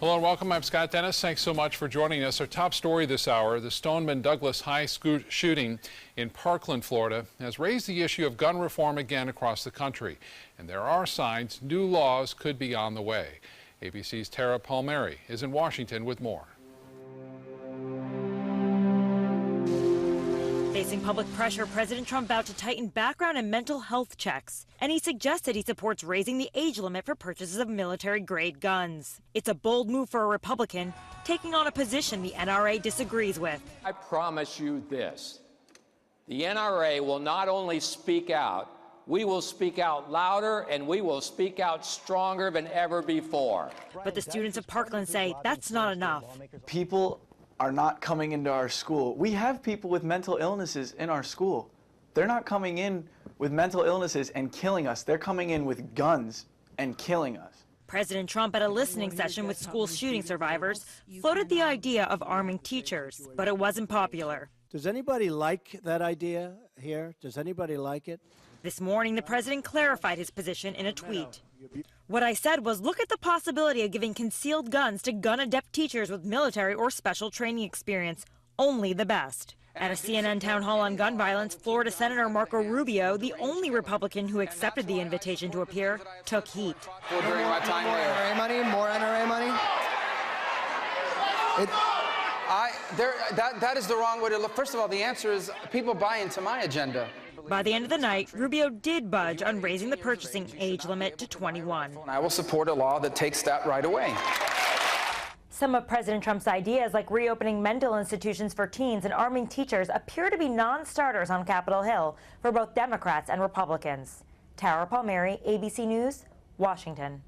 Hello and welcome. I'm Scott Dennis. Thanks so much for joining us. Our top story this hour, the Stoneman Douglas High School shooting in Parkland, Florida, has raised the issue of gun reform again across the country. And there are signs new laws could be on the way. ABC's Tara Palmieri is in Washington with more. Facing public pressure, President Trump vowed to tighten background and mental health checks. And he suggested he supports raising the age limit for purchases of military-grade guns. It's a bold move for a Republican, taking on a position the NRA disagrees with. I promise you this. The NRA will not only speak out, we will speak out louder and we will speak out stronger than ever before. But the students of Parkland say that's not enough. People are not coming into our school. We have people with mental illnesses in our school. They're not coming in with mental illnesses and killing us. They're coming in with guns and killing us. President Trump, at a listening session with school shooting survivors, floated the idea of arming teachers, but it wasn't popular. Does anybody like that idea here? Does anybody like it? This morning, the president clarified his position in a tweet. What I said was, look at the possibility of giving concealed guns to gun-adept teachers with military or special training experience. Only the best. At a CNN town hall on gun violence, Florida Senator Marco Rubio, the only Republican who accepted the invitation to appear, took heat. More NRA money, more NRA money. That is the wrong way to look. First of all, the answer is people buy into my agenda. By the end of the night, Rubio did budge on raising the purchasing age limit to 21. I will support a law that takes that right away. Some of President Trump's ideas, like reopening mental institutions for teens and arming teachers, appear to be non-starters on Capitol Hill for both Democrats and Republicans. Tara Palmieri, ABC News, Washington.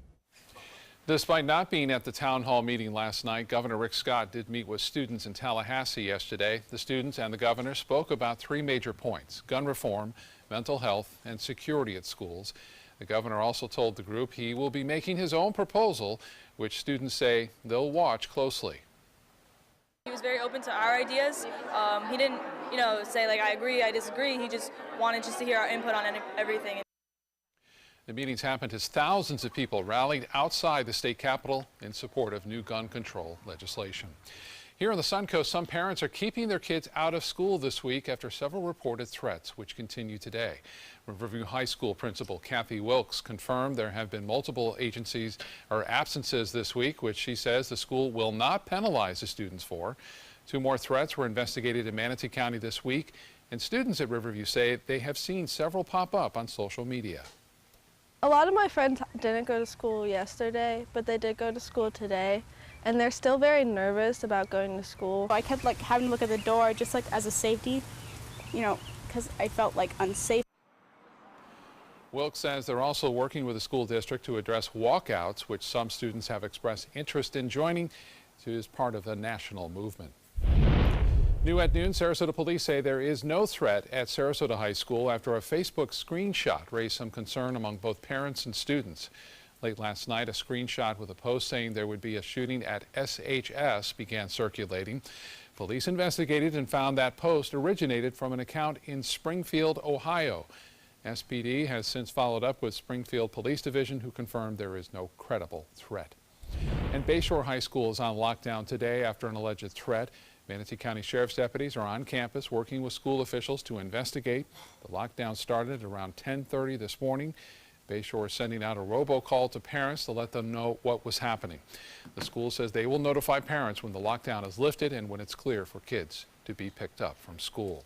Despite not being at the town hall meeting last night, Governor Rick Scott did meet with students in Tallahassee yesterday. The students and the governor spoke about three major points: gun reform, mental health, and security at schools. The governor also told the group he will be making his own proposal, which students say they'll watch closely. He was very open to our ideas. He didn't, say like I agree, I disagree. He just wanted to hear our input on everything. The meetings happened as thousands of people rallied outside the state capitol in support of new gun control legislation. Here on the Suncoast, some parents are keeping their kids out of school this week after several reported threats, which continue today. Riverview High School principal Kathy Wilkes confirmed there have been multiple absences this week, which she says the school will not penalize the students for. Two more threats were investigated in Manatee County this week, and students at Riverview say they have seen several pop up on social media. A lot of my friends didn't go to school yesterday, but they did go to school today, and they're still very nervous about going to school. I kept having to look at the door just as a safety, because I felt unsafe. Wilkes says they're also working with the school district to address walkouts, which some students have expressed interest in joining as part of a national movement. New at noon, Sarasota police say there is no threat at Sarasota High School after a Facebook screenshot raised some concern among both parents and students. Late last night, a screenshot with a post saying there would be a shooting at SHS began circulating. Police investigated and found that post originated from an account in Springfield, Ohio. SPD has since followed up with Springfield Police Division, who confirmed there is no credible threat. And Bayshore High School is on lockdown today after an alleged threat. Manatee County Sheriff's deputies are on campus working with school officials to investigate. The lockdown started around 10:30 this morning. Bayshore is sending out a robocall to parents to let them know what was happening. The school says they will notify parents when the lockdown is lifted and when it's clear for kids to be picked up from school.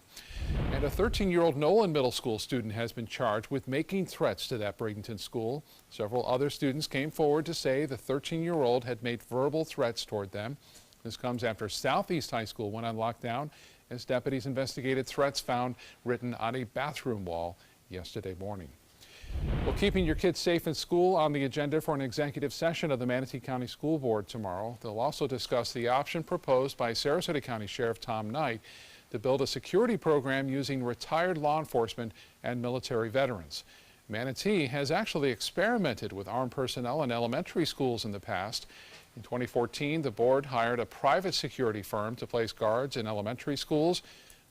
And a 13-year-old Nolan Middle School student has been charged with making threats to that Bradenton school. Several other students came forward to say the 13-year-old had made verbal threats toward them. This comes after Southeast High School went on lockdown as deputies investigated threats found written on a bathroom wall yesterday morning. Well, keeping your kids safe in school on the agenda for an executive session of the Manatee County School Board tomorrow. They'll also discuss the option proposed by Sarasota County Sheriff Tom Knight to build a security program using retired law enforcement and military veterans. Manatee has actually experimented with armed personnel in elementary schools in the past. In 2014, the board hired a private security firm to place guards in elementary schools,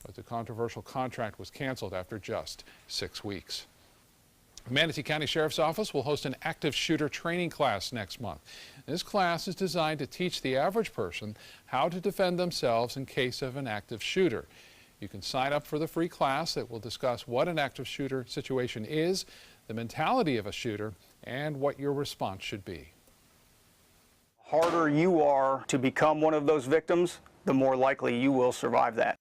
but the controversial contract was canceled after just 6 weeks. Manatee County Sheriff's Office will host an active shooter training class next month. This class is designed to teach the average person how to defend themselves in case of an active shooter. You can sign up for the free class that will discuss what an active shooter situation is, the mentality of a shooter, and what your response should be. The harder you are to become one of those victims, the more likely you will survive that.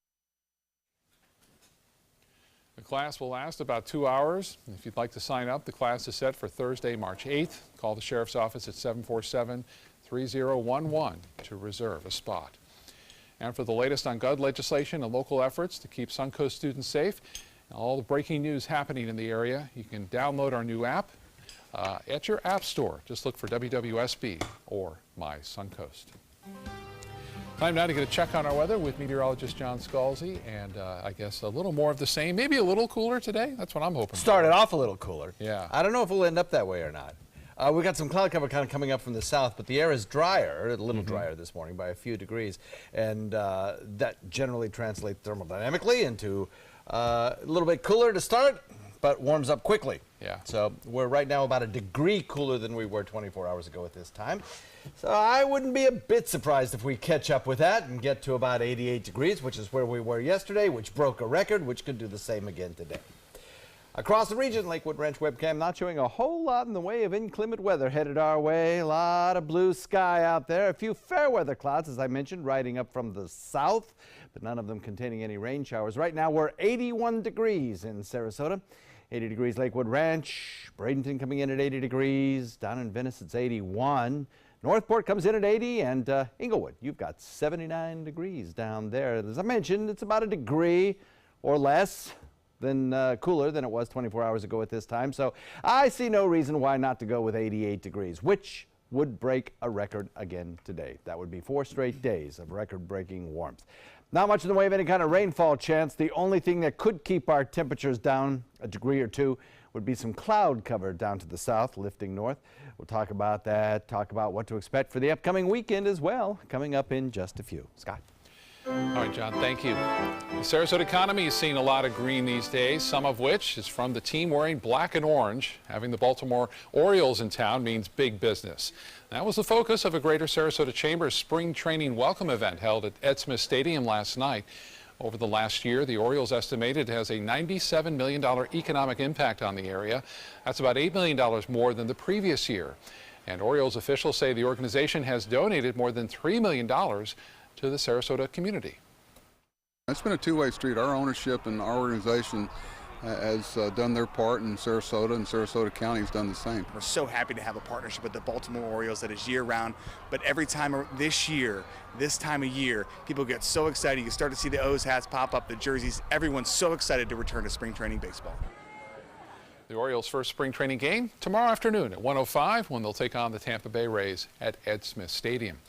The class will last about 2 hours. If you'd like to sign up, the class is set for Thursday, March 8th. Call the Sheriff's Office at 747-3011 to reserve a spot. And for the latest on gun legislation and local efforts to keep Suncoast students safe, and all the breaking news happening in the area, you can download our new app at your app store. Just look for WWSB or My Suncoast. Time now to get a check on our weather with meteorologist John Scalzi, and I guess a little more of the same, maybe a little cooler today. That's what I'm hoping. Started off a little cooler. Yeah. I don't know if we'll end up that way or not. We got some cloud cover kind of coming up from the south, but the air is drier, a little drier this morning by a few degrees, and that generally translates thermodynamically into a little bit cooler to start, but warms up quickly. Yeah. So we're right now about a degree cooler than we were 24 hours ago at this time. So I wouldn't be a bit surprised if we catch up with that and get to about 88 degrees, which is where we were yesterday, which broke a record, which could do the same again today. Across the region, Lakewood Ranch webcam not showing a whole lot in the way of inclement weather headed our way. A lot of blue sky out there. A few fair weather clouds, as I mentioned, riding up from the south, but none of them containing any rain showers. Right now, we're 81 degrees in Sarasota. 80 degrees Lakewood Ranch. Bradenton coming in at 80 degrees. Down in Venice, it's 81. Northport comes in at 80, and Inglewood, you've got 79 degrees down there. As I mentioned, it's about a degree or less than cooler than it was 24 hours ago at this time. So I see no reason why not to go with 88 degrees, which would break a record again today. That would be 4 straight days of record-breaking warmth. Not much in the way of any kind of rainfall chance. The only thing that could keep our temperatures down a degree or two would be some cloud cover down to the south, lifting north. We'll talk about that, talk about what to expect for the upcoming weekend as well, coming up in just a few. Scott. All right, John, thank you. The Sarasota economy is seeing a lot of green these days, some of which is from the team wearing black and orange. Having the Baltimore Orioles in town means big business. That was the focus of a Greater Sarasota Chambers spring training welcome event held at Ed Smith Stadium last night. Over the last year, the Orioles estimated has a $97 million economic impact on the area. That's about $8 million more than the previous year. And Orioles officials say the organization has donated more than $3 million to the Sarasota community. It's been a two-way street. Our ownership and our organization has done their part in Sarasota, and Sarasota County has done the same. We're so happy to have a partnership with the Baltimore Orioles that is year-round, but every time this year, this time of year, people get so excited. You start to see the O's hats pop up, the jerseys. Everyone's so excited to return to spring training baseball. The Orioles' first spring training game tomorrow afternoon at 1:05 when they'll take on the Tampa Bay Rays at Ed Smith Stadium.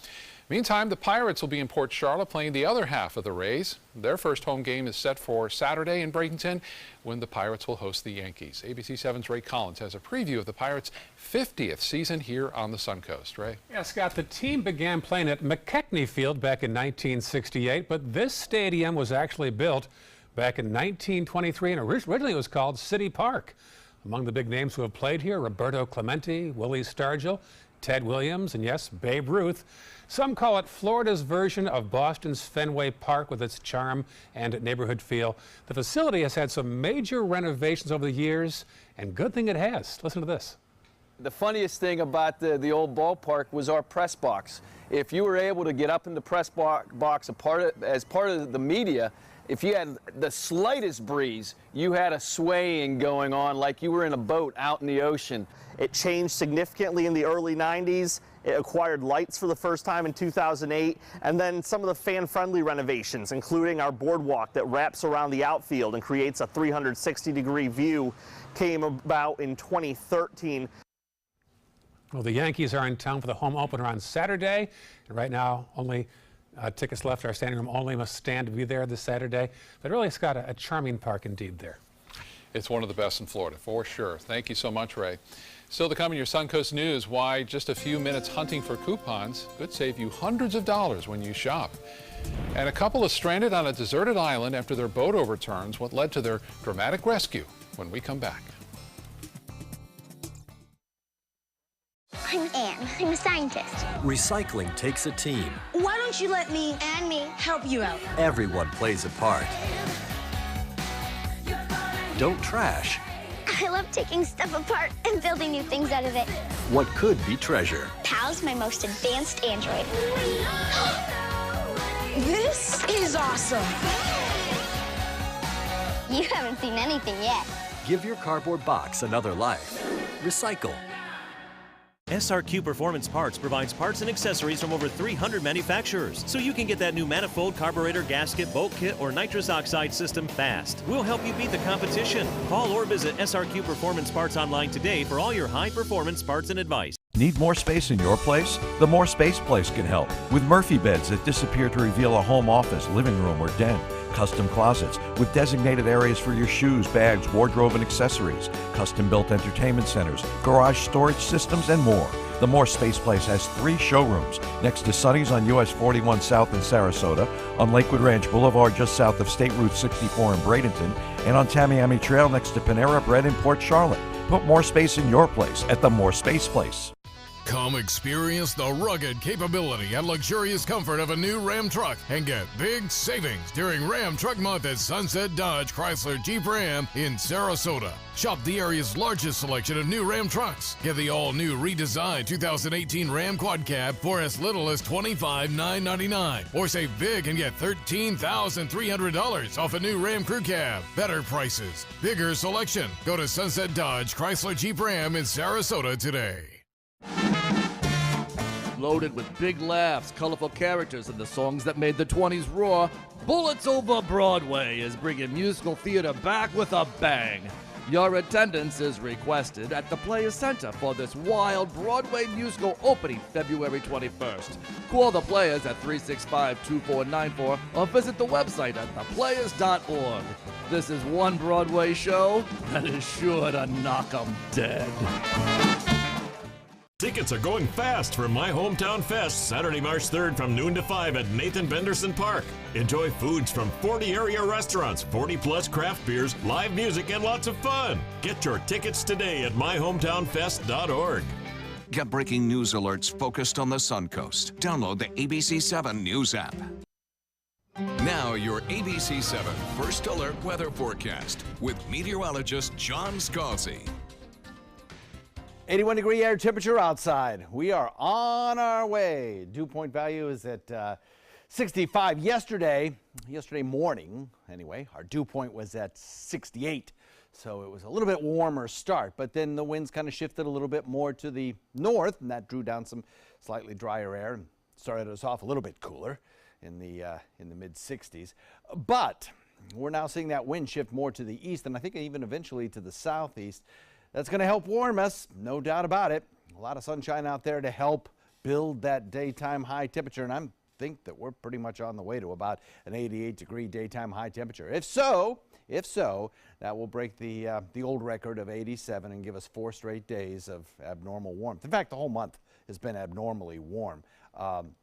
Meantime, the Pirates will be in Port Charlotte playing the other half of the Rays. Their first home game is set for Saturday in Bradenton when the Pirates will host the Yankees. ABC 7's Ray Collins has a preview of the Pirates' 50th season here on the Suncoast. Ray? Yeah, Scott, the team began playing at McKechnie Field back in 1968, but this stadium was actually built back in 1923, and originally it was called City Park. Among the big names who have played here, Roberto Clemente, Willie Stargell, Ted Williams, and yes, Babe Ruth. Some call it Florida's version of Boston's Fenway Park with its charm and neighborhood feel. The facility has had some major renovations over the years, and good thing it has. Listen to this. The funniest thing about the old ballpark was our press box. If you were able to get up in the press box as part of the media, if you had the slightest breeze, you had a swaying going on like you were in a boat out in the ocean. It changed significantly in the early 90s. It acquired lights for the first time in 2008, and then some of the fan-friendly renovations, including our boardwalk that wraps around the outfield and creates a 360-degree view, came about in 2013. Well, the Yankees are in town for the home opener on Saturday, and right now only tickets left are standing room only. Must stand to be there this Saturday. But really, it's got a charming park indeed there. It's one of the best in Florida, for sure. Thank you so much, Ray. Still to come in your Suncoast News, why just a few minutes hunting for coupons could save you hundreds of dollars when you shop. And a couple is stranded on a deserted island after their boat overturns, what led to their dramatic rescue when we come back. I'm a scientist. Recycling takes a team. Why don't you let me and me help you out? Everyone plays a part. Don't trash I love taking stuff apart and building new things out of it. what could be treasure. Pal's my most advanced android. This is awesome. You haven't seen anything yet. Give your cardboard box another life. Recycle. SRQ Performance Parts provides parts and accessories from over 300 manufacturers, so you can get that new manifold, carburetor, gasket, bolt kit, or nitrous oxide system fast. We'll help you beat the competition. Call or visit SRQ Performance Parts online today for all your high-performance parts and advice. Need more space in your place? The More Space Place can help with Murphy beds that disappear to reveal a home office, living room, or den. Custom closets with designated areas for your shoes, bags, wardrobe, and accessories. Custom-built entertainment centers, garage storage systems, and more. The More Space Place has 3 showrooms next to Sonny's on US 41 South in Sarasota, on Lakewood Ranch Boulevard just south of State Route 64 in Bradenton, and on Tamiami Trail next to Panera Bread in Port Charlotte. Put more space in your place at the More Space Place. Come experience the rugged capability and luxurious comfort of a new Ram truck and get big savings during Ram Truck Month at Sunset Dodge Chrysler Jeep Ram in Sarasota. Shop the area's largest selection of new Ram trucks. Get the all-new redesigned 2018 Ram Quad Cab for as little as $25,999. Or save big and get $13,300 off a new Ram Crew Cab. Better prices, bigger selection. Go to Sunset Dodge Chrysler Jeep Ram in Sarasota today. Loaded with big laughs, colorful characters, and the songs that made the 20s roar, Bullets Over Broadway is bringing musical theater back with a bang. Your attendance is requested at the Players Center for this wild Broadway musical opening February 21st. Call the Players at 365-2494 or visit the website at theplayers.org. This is one Broadway show that is sure to knock 'em dead. Tickets are going fast for My Hometown Fest, Saturday, March 3rd from noon to 5 at Nathan Benderson Park. Enjoy foods from 40 area restaurants, 40-plus craft beers, live music, and lots of fun. Get your tickets today at myhometownfest.org. Get breaking news alerts focused on the Suncoast. Download the ABC7 News app. Now your ABC7 First Alert Weather Forecast with meteorologist John Scalzi. 81-degree air temperature outside. We are on our way. Dew point value is at 65. Yesterday morning, anyway, our dew point was at 68. So it was a little bit warmer start, but then the winds kind of shifted a little bit more to the north, and that drew down some slightly drier air and started us off a little bit cooler in the mid-60s. But we're now seeing that wind shift more to the east, and I think even eventually to the southeast. That's going to help warm us, no doubt about it. A lot of sunshine out there to help build that daytime high temperature, and I think that we're pretty much on the way to about an 88-degree daytime high temperature. If so, that will break the old record of 87 and give us 4 straight days of abnormal warmth. In fact, the whole month has been abnormally warm.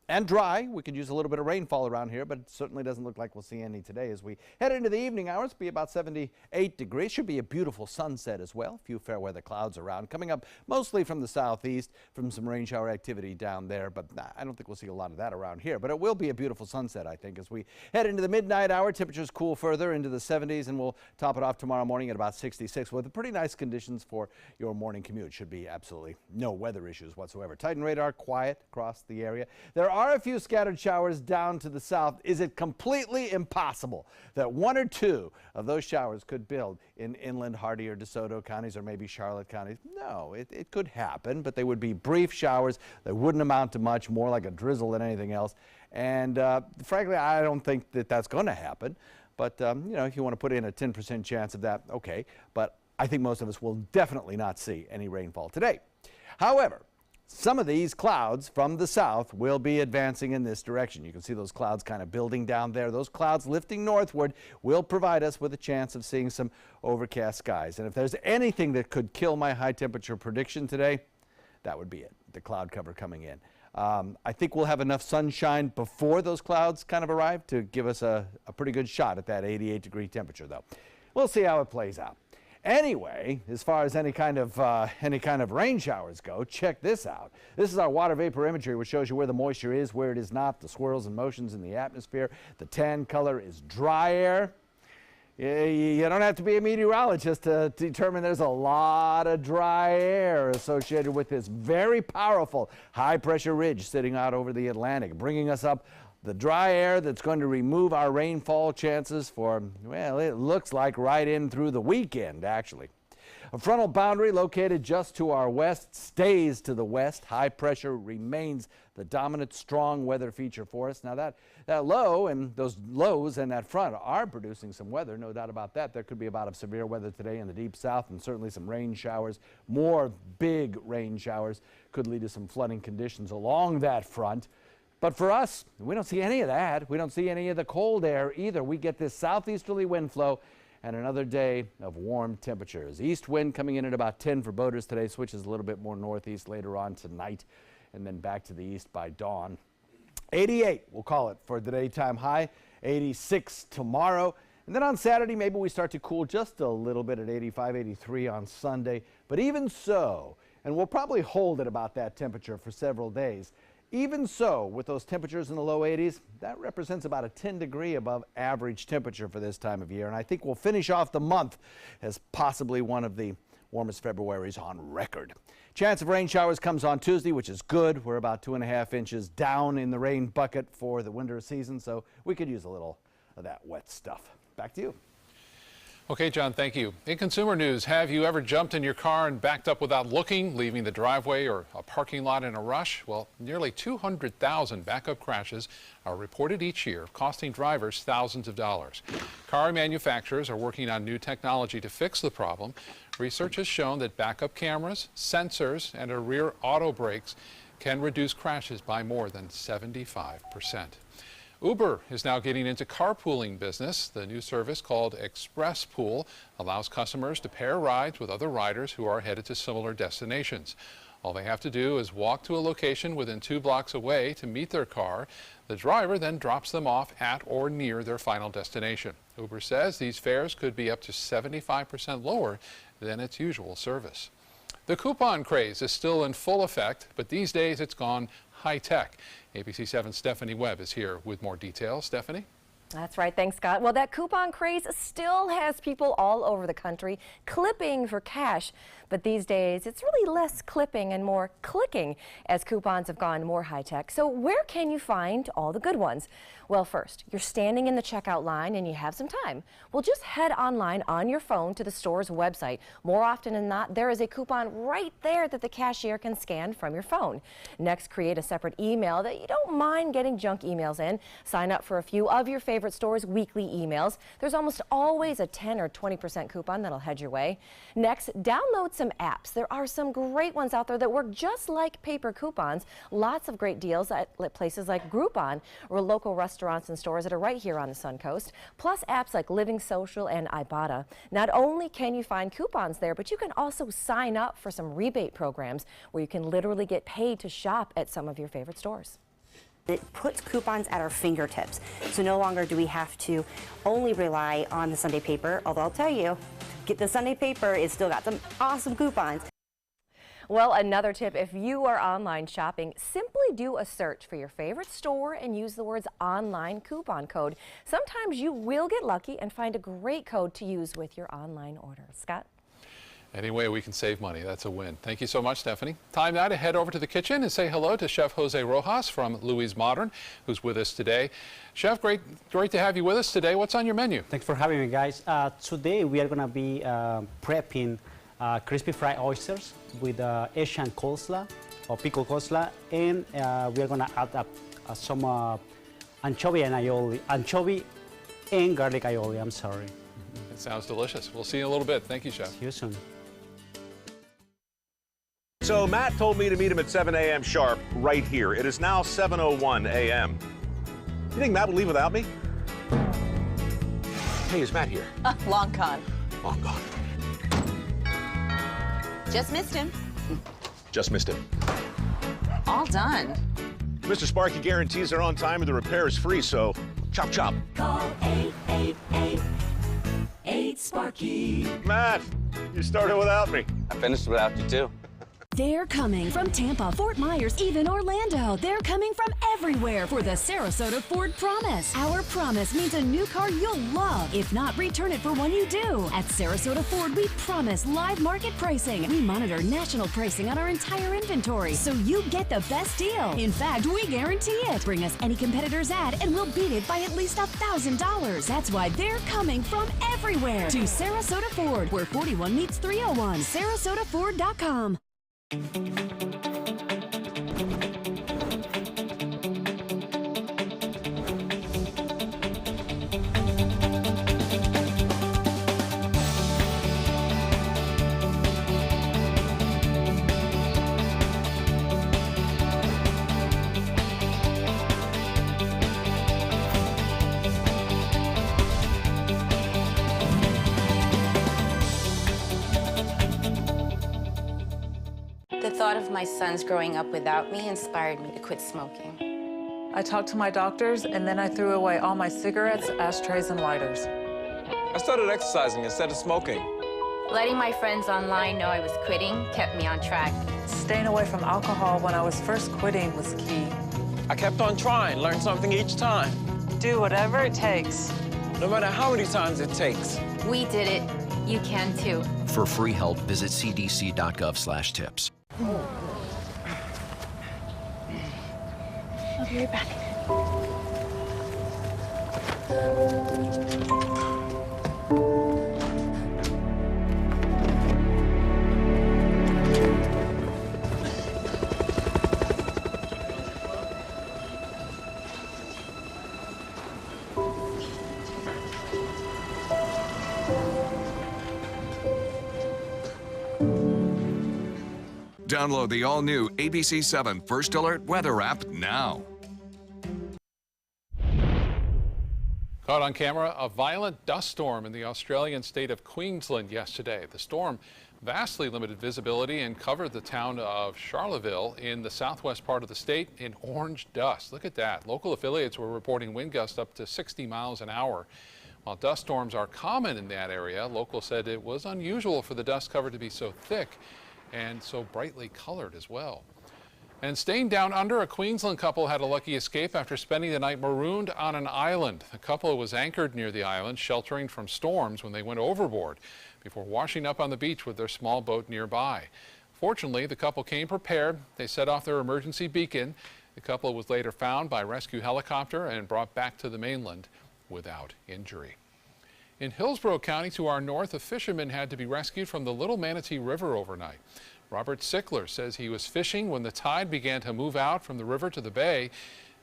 And dry. We could use a little bit of rainfall around here, but it certainly doesn't look like we'll see any today. As we head into the evening hours, it'll be about 78 degrees. Should be a beautiful sunset as well. A few fair weather clouds around, coming up mostly from the southeast, from some rain shower activity down there, but I don't think we'll see a lot of that around here. But it will be a beautiful sunset, I think, as we head into the midnight hour. Temperatures cool further into the 70s, and we'll top it off tomorrow morning at about 66 with pretty nice conditions for your morning commute. Should be absolutely no weather issues whatsoever. Titan radar, quiet across the area. There are a few scattered showers down to the south. Is it completely impossible that 1 or 2 of those showers could build in inland Hardee or DeSoto counties or maybe Charlotte counties? No, it could happen, but they would be brief showers that wouldn't amount to much, more like a drizzle than anything else. And frankly, I don't think that that's going to happen. But, if you want to put in a 10% chance of that, okay. But I think most of us will definitely not see any rainfall today. However, some of these clouds from the south will be advancing in this direction. You can see those clouds kind of building down there. Those clouds lifting northward will provide us with a chance of seeing some overcast skies. And if there's anything that could kill my high temperature prediction today, that would be it, the cloud cover coming in. I think we'll have enough sunshine before those clouds kind of arrive to give us a pretty good shot at that 88-degree temperature, though. We'll see how it plays out. Anyway, as far as any kind of rain showers go, check this out. This is our water vapor imagery, which shows you where the moisture is, where it is not, the swirls and motions in the atmosphere. The tan color is dry air. You don't have to be a meteorologist to determine there's a lot of dry air associated with this very powerful high-pressure ridge sitting out over the Atlantic, bringing us up the dry air that's going to remove our rainfall chances for, well, it looks like right in through the weekend, actually. A frontal boundary located just to our west stays to the west. High pressure remains the dominant strong weather feature for us. Now that low and those lows and that front are producing some weather, no doubt about that. There could be a bout of severe weather today in the deep south and certainly some rain showers. More big rain showers could lead to some flooding conditions along that front. But for us, we don't see any of that. We don't see any of the cold air either. We get this southeasterly wind flow and another day of warm temperatures. East wind coming in at about 10 for boaters today, switches a little bit more northeast later on tonight, and then back to the east by dawn. 88, we'll call it for the daytime high, 86 tomorrow. And then on Saturday, maybe we start to cool just a little bit at 85, 83 on Sunday. But even so, and we'll probably hold at about that temperature for several days, even so, with those temperatures in the low 80s, that represents about a 10-degree above average temperature for this time of year. And I think we'll finish off the month as possibly one of the warmest Februaries on record. Chance of rain showers comes on Tuesday, which is good. We're about 2.5 inches down in the rain bucket for the winter season, so we could use a little of that wet stuff. Back to you. Okay, John, thank you. In consumer news, have you ever jumped in your car and backed up without looking, leaving the driveway or a parking lot in a rush? Well, nearly 200,000 backup crashes are reported each year, costing drivers thousands of dollars. Car manufacturers are working on new technology to fix the problem. Research has shown that backup cameras, sensors, and rear auto brakes can reduce crashes by more than 75%. Uber is now getting into carpooling business. The new service called Express Pool allows customers to pair rides with other riders who are headed to similar destinations. All they have to do is walk to a location within 2 blocks away to meet their car. The driver then drops them off at or near their final destination. Uber says these fares could be up to 75% lower than its usual service. The coupon craze is still in full effect, but these days it's gone high-tech. ABC 7's Stephanie Webb is here with more details. Stephanie? That's right. Thanks, Scott. Well, that coupon craze still has people all over the country clipping for cash. But these days, it's really less clipping and more clicking as coupons have gone more high-tech. So where can you find all the good ones? Well, first, you're standing in the checkout line and you have some time. Well, just head online on your phone to the store's website. More often than not, there is a coupon right there that the cashier can scan from your phone. Next, create a separate email that you don't mind getting junk emails in. Sign up for a few of your favorite stores' weekly emails. There's almost always a 10 or 20% coupon that'll head your way. Next, download some apps. There are some great ones out there that work just like paper coupons. Lots of great deals at places like Groupon or local restaurants and stores that are right here on the Suncoast. Plus apps like Living Social and Ibotta. Not only can you find coupons there, but you can also sign up for some rebate programs where you can literally get paid to shop at some of your favorite stores. It puts coupons at our fingertips. So no longer do we have to only rely on the Sunday paper, although I'll tell you, get the Sunday paper, it's still got some awesome coupons. Well, another tip, if you are online shopping, simply do a search for your favorite store and use the words online coupon code. Sometimes you will get lucky and find a great code to use with your online order. Scott? Any way we can save money, that's a win. Thank you so much, Stephanie. Time now to head over to the kitchen and say hello to Chef Jose Rojas from Louis Modern, who's with us today. Chef, great to have you with us today. What's on your menu? Thanks for having me, guys. Today we are going to be prepping crispy fried oysters with Asian coleslaw or pickle coleslaw, and we are going to add some anchovy and garlic aioli. I'm sorry. It sounds delicious. We'll see you in a little bit. Thank you, Chef. See you soon. So Matt told me to meet him at 7 a.m. sharp right here. It is now 7:01 a.m. You think Matt will leave without me? Hey, is Matt here? Long gone. Long gone. Just missed him. Just missed him. All done. Mr. Sparky guarantees they're on time and the repair is free, so chop chop. Call 888. 8 Sparky. Matt, you started without me. I finished without you too. They're coming from Tampa, Fort Myers, even Orlando. They're coming from everywhere for the Sarasota Ford Promise. Our promise means a new car you'll love. If not, return it for one you do. At Sarasota Ford, we promise live market pricing. We monitor national pricing on our entire inventory, so you get the best deal. In fact, we guarantee it. Bring us any competitor's ad, and we'll beat it by at least $1,000. That's why they're coming from everywhere to Sarasota Ford, where 41 meets 301. SarasotaFord.com. The thought of my sons growing up without me inspired me to quit smoking. I talked to my doctors, and then I threw away all my cigarettes, ashtrays, and lighters. I started exercising instead of smoking. Letting my friends online know I was quitting kept me on track. Staying away from alcohol when I was first quitting was key. I kept on trying, learned something each time. Do whatever it takes. No matter how many times it takes. We did it. You can too. For free help, visit cdc.gov/tips. I'll be right back. Download the all-new ABC 7 First Alert weather app now. Caught on camera, a violent dust storm in the Australian state of Queensland yesterday. The storm vastly limited visibility and covered the town of Charleville in the southwest part of the state in orange dust. Look at that. Local affiliates were reporting wind gusts up to 60 miles an hour. While dust storms are common in that area, locals said it was unusual for the dust cover to be so thick and so brightly colored as well. And staying down under, a Queensland couple had a lucky escape after spending the night marooned on an island. The couple was anchored near the island, sheltering from storms when they went overboard before washing up on the beach with their small boat nearby. Fortunately, the couple came prepared. They set off their emergency beacon. The couple was later found by rescue helicopter and brought back to the mainland without injury. In Hillsborough County to our north, a fisherman had to be rescued from the Little Manatee River overnight. Robert Sickler says he was fishing when the tide began to move out from the river to the bay.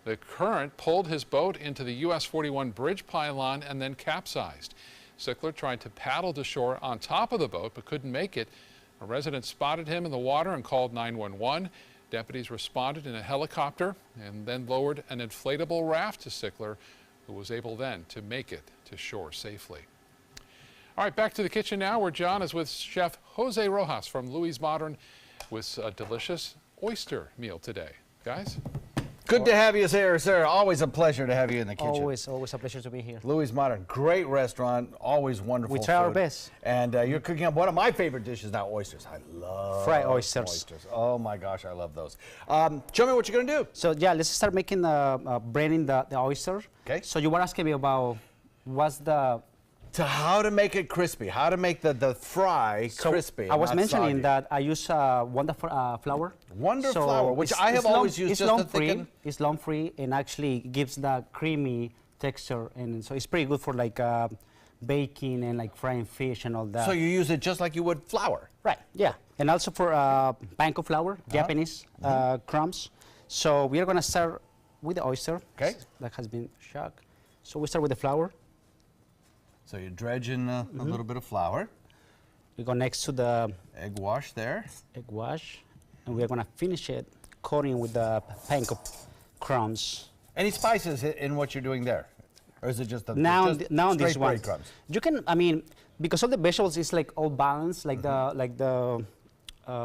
The current pulled his boat into the US 41 bridge pylon and then capsized. Sickler tried to paddle to shore on top of the boat but couldn't make it. A resident spotted him in the water and called 911. Deputies responded in a helicopter and then lowered an inflatable raft to Sickler, who was able then to make it to shore safely. All right, back to the kitchen now, where John is with Chef Jose Rojas from Louis Modern with a delicious oyster meal today. Guys? Good to have you here, sir. Always a pleasure to have you in the kitchen. Always a pleasure to be here. Louis Modern, great restaurant, always wonderful. We try our food. best. And you're cooking up one of my favorite dishes now, oysters. I love fried oysters. Oh my gosh, I love those. Show me what you're gonna do. So yeah, let's start making braining the oyster. Okay. So you were asking me about what's the how to make it crispy, how to make the fry crispy. I was mentioning soggy. that I use Wonder flour. Wonder flour, which I have always used just to thicken. It's long-free and actually gives that creamy texture, and so it's pretty good for like baking and like frying fish and all that. So you use it just like you would flour? Right, yeah. And also for panko flour, Japanese crumbs. So we are gonna start with the oyster. Okay. That has been shocked. So we start with the flour. So you're dredging a little bit of flour. We go next to the egg wash there. Egg wash. And we're gonna finish it coating with the panko crumbs. Any spices in what you're doing there? Or is it just the now straight this one? breadcrumbs? You can, I mean, because all the vegetables is like all balanced, like the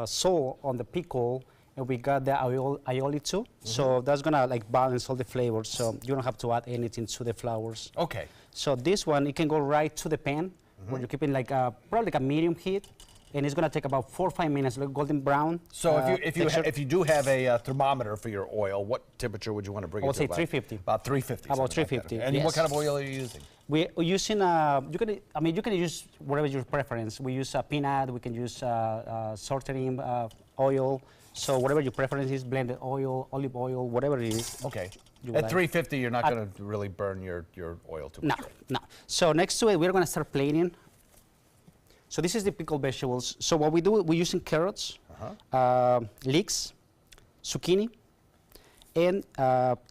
salt on the pickle, and we got the aioli too. So that's gonna like balance all the flavors. So you don't have to add anything to the flours. Okay. So this one, it can go right to the pan where you keep it like probably like a medium heat, and it's gonna take about 4 or 5 minutes, like golden brown. So if you do have a thermometer for your oil, what temperature would you want to bring it to? I would say 350. About 350. About something like 350. that. And what kind of oil are you using? We're using you can use whatever your preference. We use peanut. We can use sorghum oil. So whatever your preference is, blended oil, olive oil, whatever it is. Okay. At 350, you're not going to really burn your oil too much. No. So next to it, we're going to start planing. So this is the pickled vegetables. So what we do, we're using carrots, leeks, zucchini, and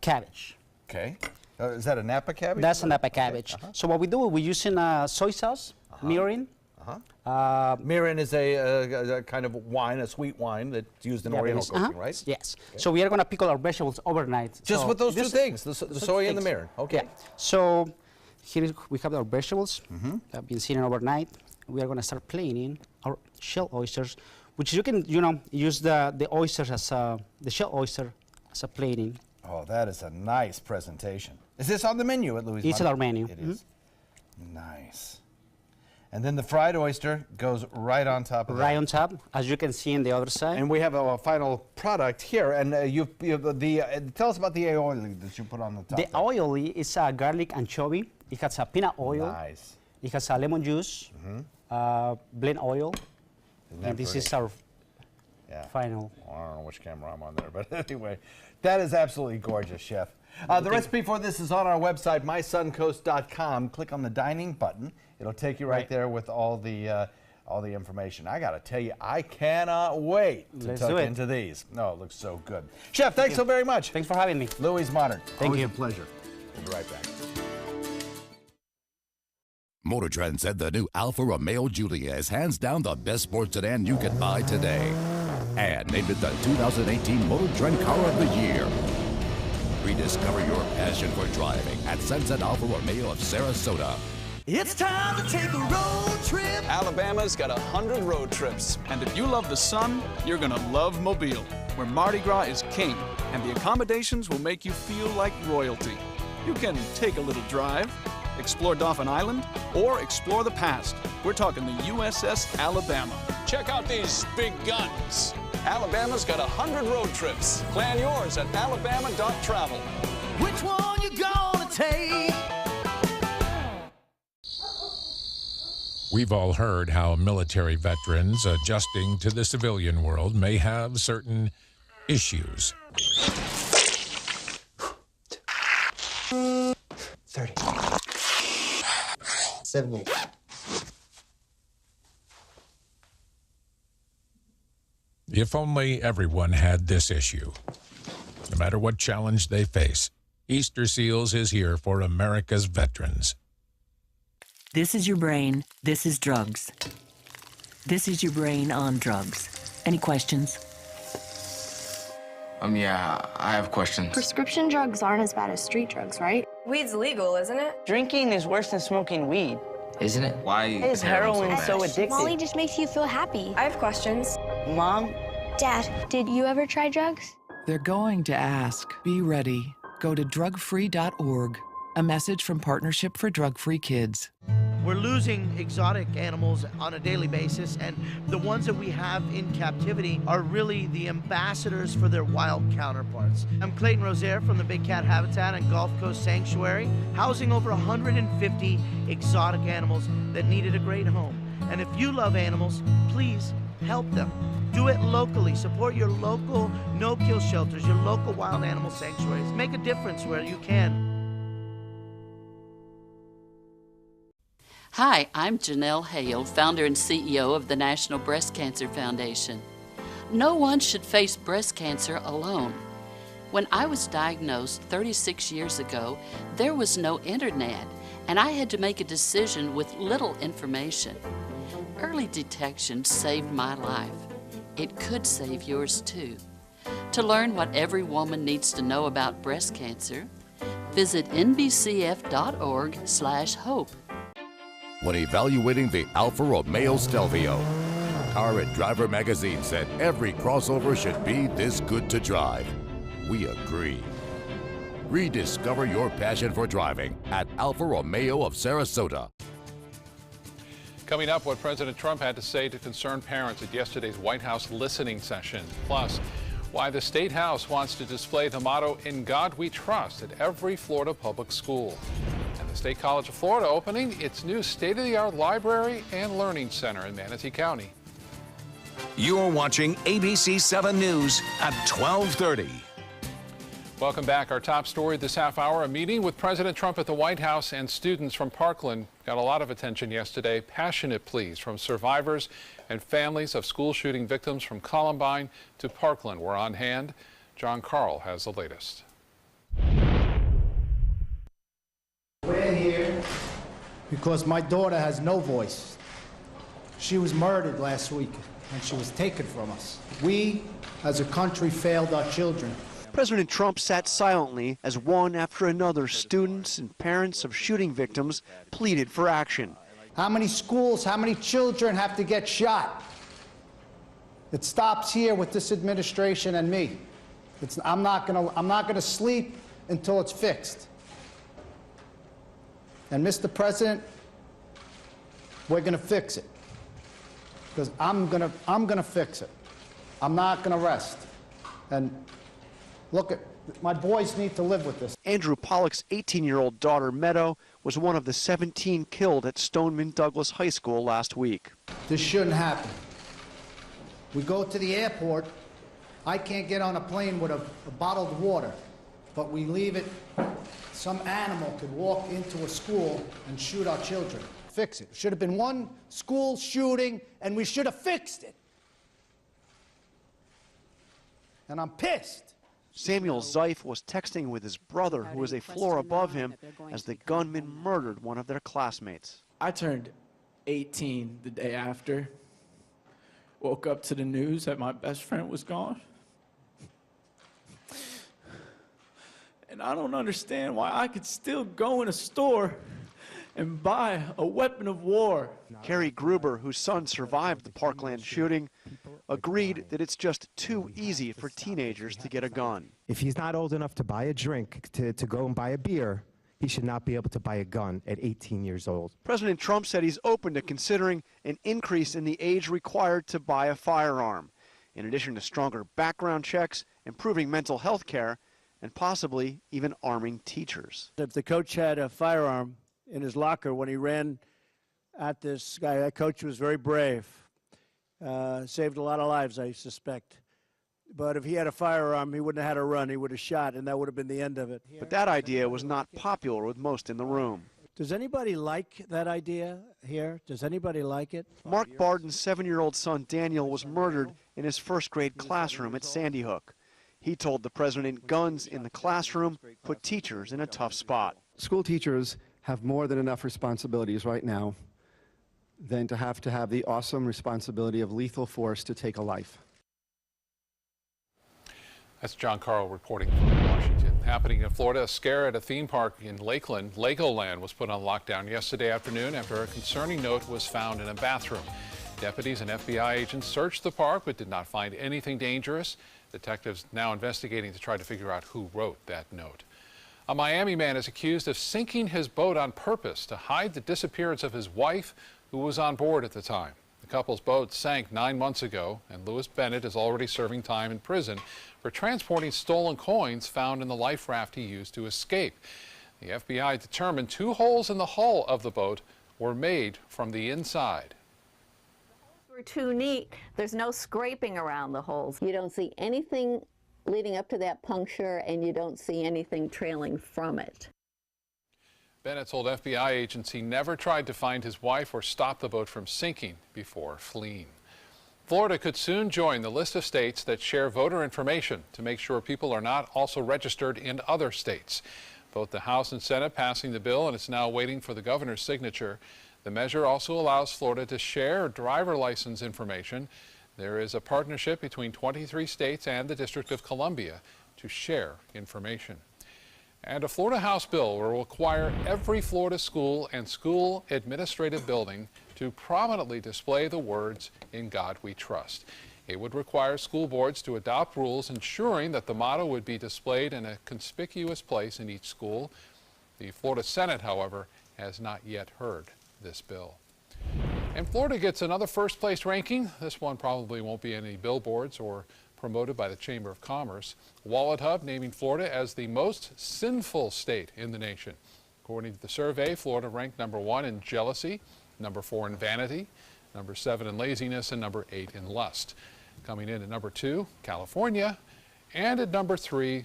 cabbage. Okay. Is that a Napa cabbage? That's a Napa cabbage. So what we do, we're using soy sauce, mirin. Mirin is a kind of wine, a sweet wine that's used in Oriental cooking, right? Yes. Okay. So we are going to pickle our vegetables overnight. Just with those two things, the soy and the mirin. Okay. Yeah. So here we have our vegetables that have been sitting overnight. We are going to start planing our shell oysters, which you can, use the oysters as the shell oyster as a planing. Oh, that is a nice presentation. Is this on the menu at Louis? It's on our menu. It is. Nice. And then the fried oyster goes right on top of that. Right on top, as you can see in the other side. And we have a final product here. And tell us about the aioli that you put on the top. The aioli is a garlic anchovy. It has a peanut oil. Nice. It has a lemon juice, blend oil. And this is our final. Well, I don't know which camera I'm on there, but anyway, that is absolutely gorgeous, Chef. The recipe for this is on our website, mysuncoast.com. Click on the dining button. It'll take you right there with all the information. I got to tell you, I cannot wait to tuck into these. No, it looks so good. Chef, thanks so very much. Thanks for having me. Louis Modern. Thank you. A pleasure. We'll be right back. Motor Trend said the new Alfa Romeo Giulia is hands down the best sports sedan you can buy today. And named it the 2018 Motor Trend Car of the Year. Rediscover your passion for driving at Sunset Alfa Romeo of Sarasota. It's time to take a road trip. Alabama's got 100 road trips. And if you love the sun, you're gonna love Mobile, where Mardi Gras is king, and the accommodations will make you feel like royalty. You can take a little drive, explore Dauphin Island, or explore the past. We're talking the USS Alabama. Check out these big guns. Alabama's got 100 road trips. Plan yours at alabama.travel. Which one you gonna take? We've all heard how military veterans adjusting to the civilian world may have certain issues. 30. 70. If only everyone had this issue. No matter what challenge they face, Easter Seals is here for America's veterans. This is your brain. This is drugs. This is your brain on drugs. Any questions? Yeah, I have questions. Prescription drugs aren't as bad as street drugs, right? Weed's legal, isn't it? Drinking is worse than smoking weed. Isn't it? Why is heroin so addictive? Molly just makes you feel happy. I have questions. Mom? Dad, did you ever try drugs? They're going to ask. Be ready. Go to drugfree.org. A message from Partnership for Drug-Free Kids. We're losing exotic animals on a daily basis, and the ones that we have in captivity are really the ambassadors for their wild counterparts. I'm Clayton Rozier from the Big Cat Habitat and Gulf Coast Sanctuary, housing over 150 exotic animals that needed a great home. And if you love animals, please help them. Do it locally. Support your local no-kill shelters, your local wild animal sanctuaries. Make a difference where you can. Hi, I'm Janelle Hale, founder and CEO of the National Breast Cancer Foundation. No one should face breast cancer alone. When I was diagnosed 36 years ago, there was no internet, and I had to make a decision with little information. Early detection saved my life. It could save yours too. To learn what every woman needs to know about breast cancer, visit nbcf.org/hope. When evaluating the Alfa Romeo Stelvio, Car and Driver magazine said every crossover should be this good to drive. We agree. Rediscover your passion for driving at Alfa Romeo of Sarasota. Coming up, what President Trump had to say to concerned parents at yesterday's White House listening session. Plus, why the State House wants to display the motto, "In God We Trust," at every Florida public school. And the State College of Florida opening its new state-of-the-art library and learning center in Manatee County. You're watching ABC 7 News at 12:30. Welcome back. Our top story this half hour, a meeting with President Trump at the White House and students from Parkland got a lot of attention yesterday. Passionate pleas from survivors and families of school shooting victims from Columbine to Parkland were on hand. John Carl has the latest. We're here because my daughter has no voice. She was murdered last week and she was taken from us. We, as a country, failed our children. President Trump sat silently as one after another students and parents of shooting victims pleaded for action. How many schools, how many children have to get shot? It stops here with this administration and me. I'm not gonna sleep until it's fixed. And Mr. President, we're gonna fix it. Because I'm gonna fix it. I'm not gonna rest. And look, my boys need to live with this. Andrew Pollock's 18-year-old daughter, Meadow, was one of the 17 killed at Stoneman Douglas High School last week. This shouldn't happen. We go to the airport. I can't get on a plane with a bottled water, but we leave it. Some animal could walk into a school and shoot our children. Fix it. Should have been one school shooting, and we should have fixed it. And I'm pissed. Samuel Zeif was texting with his brother, who was a floor above him, as the gunman murdered one of their classmates. I turned 18 the day after. Woke up to the news that my best friend was gone. And I don't understand why I could still go in a store and buy a weapon of war. Carrie Gruber, whose son survived the Parkland shooting, agreed that it's just too easy for teenagers to get a gun. If he's not old enough to buy a drink, to go and buy a beer, he should not be able to buy a gun at 18 years old. President Trump said he's open to considering an increase in the age required to buy a firearm, in addition to stronger background checks, improving mental health care, and possibly even arming teachers. If the coach had a firearm in his locker when he ran at this guy, that coach was very brave. Saved a lot of lives, I suspect. But if he had a firearm, he wouldn't have had to run. He would have shot, and that would have been the end of it. But that idea was not popular with most in the room. Does anybody like that idea here? Does anybody like it? Mark Barden's 7-year-old son, Daniel, was murdered in his first-grade classroom at Sandy Hook. He told the president guns in the classroom put teachers in a tough spot. School teachers have more than enough responsibilities right now than to have the awesome responsibility of lethal force to take a life. That's John Carl reporting from Washington. Happening in Florida, a scare at a theme park in Lakeland. Legoland was put on lockdown yesterday afternoon after a concerning note was found in a bathroom. Deputies and FBI agents searched the park but did not find anything dangerous. Detectives now investigating to try to figure out who wrote that note. A Miami man is accused of sinking his boat on purpose to hide the disappearance of his wife, who was on board at the time. The couple's boat sank 9 months ago, and Lewis Bennett is already serving time in prison for transporting stolen coins found in the life raft he used to escape. The FBI determined 2 holes in the hull of the boat were made from the inside. Were too neat. There's no scraping around the holes. You don't see anything leading up to that puncture, and you don't see anything trailing from it. Bennett told FBI agents he never tried to find his wife or stop the boat from sinking before fleeing. Florida could soon join the list of states that share voter information to make sure people are not also registered in other states. Both the House and Senate passing the bill, and it's now waiting for the governor's signature. The measure also allows Florida to share driver license information. There is a partnership between 23 states and the District of Columbia to share information. And a Florida House bill will require every Florida school and school administrative building to prominently display the words, "In God We Trust." It would require school boards to adopt rules ensuring that the motto would be displayed in a conspicuous place in each school. The Florida Senate, however, has not yet heard this bill. And Florida gets another first-place ranking. This one probably won't be any billboards or promoted by the Chamber of Commerce. Wallet Hub naming Florida as the most sinful state in the nation. According to the survey, Florida ranked #1 in jealousy, #4 in vanity, #7 in laziness, and #8 in lust. Coming in at #2, California, and at #3,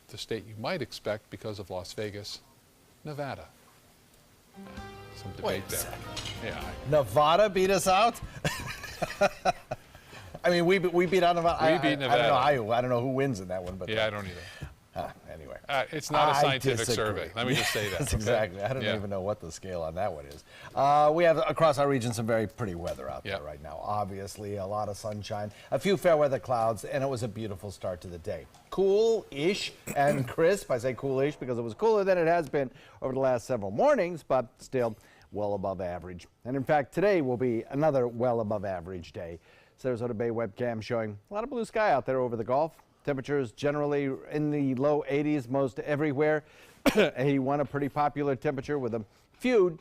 the state you might expect because of Las Vegas, Nevada. Some debate there. Yeah. Nevada beat us out? I mean, we beat out Nevada. We beat Nevada. I don't know who wins in that one, but yeah, I don't either. Anyway, it's not a scientific survey. Let me just say that. That's okay? exactly. I don't even know what the scale on that one is. We have across our region some very pretty weather out there right now. Obviously, a lot of sunshine, a few fair weather clouds, and it was a beautiful start to the day. Cool-ish and crisp. I say cool-ish because it was cooler than it has been over the last several mornings, but still well above average. And in fact, today will be another well above average day. Sarasota Bay webcam showing a lot of blue sky out there over the Gulf. Temperatures generally in the low 80s most everywhere. 81, a pretty popular temperature with a few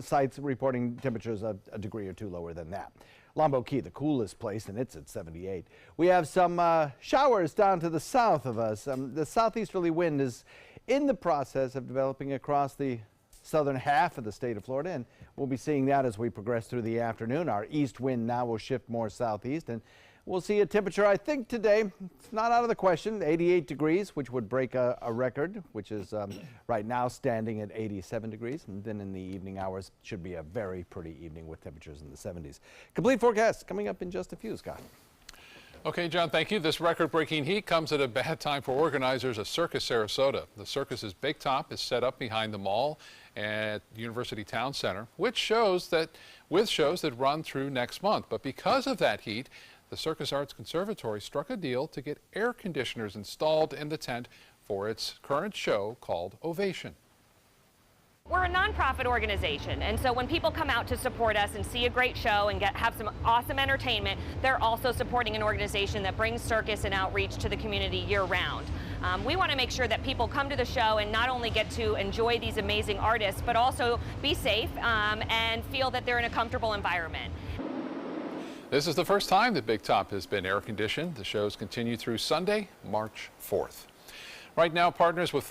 sites reporting temperatures a degree or two lower than that. Lombo Key, the coolest place, and it's at 78. We have some showers down to the south of us. The southeasterly wind is in the process of developing across the southern half of the state of Florida, and we'll be seeing that as we progress through the afternoon. Our east wind now will shift more southeast, and we'll see a temperature, I think today, it's not out of the question, 88 degrees, which would break a record, which is right now standing at 87 degrees. And then in the evening hours, should be a very pretty evening with temperatures in the 70s. Complete forecast coming up in just a few, Scott. Okay, John, thank you. This record-breaking heat comes at a bad time for organizers of Circus Sarasota. The circus's Big Top is set up behind the mall at University Town Center, with shows that run through next month. But because of that heat, the Circus Arts Conservatory struck a deal to get air conditioners installed in the tent for its current show called Ovation. We're a nonprofit organization, and so when people come out to support us and see a great show and have some awesome entertainment, they're also supporting an organization that brings circus and outreach to the community year-round. We want to make sure that people come to the show and not only get to enjoy these amazing artists, but also be safe and feel that they're in a comfortable environment. This is the first time that Big Top has been air-conditioned. The shows continue through Sunday, March 4th. Right now, partners with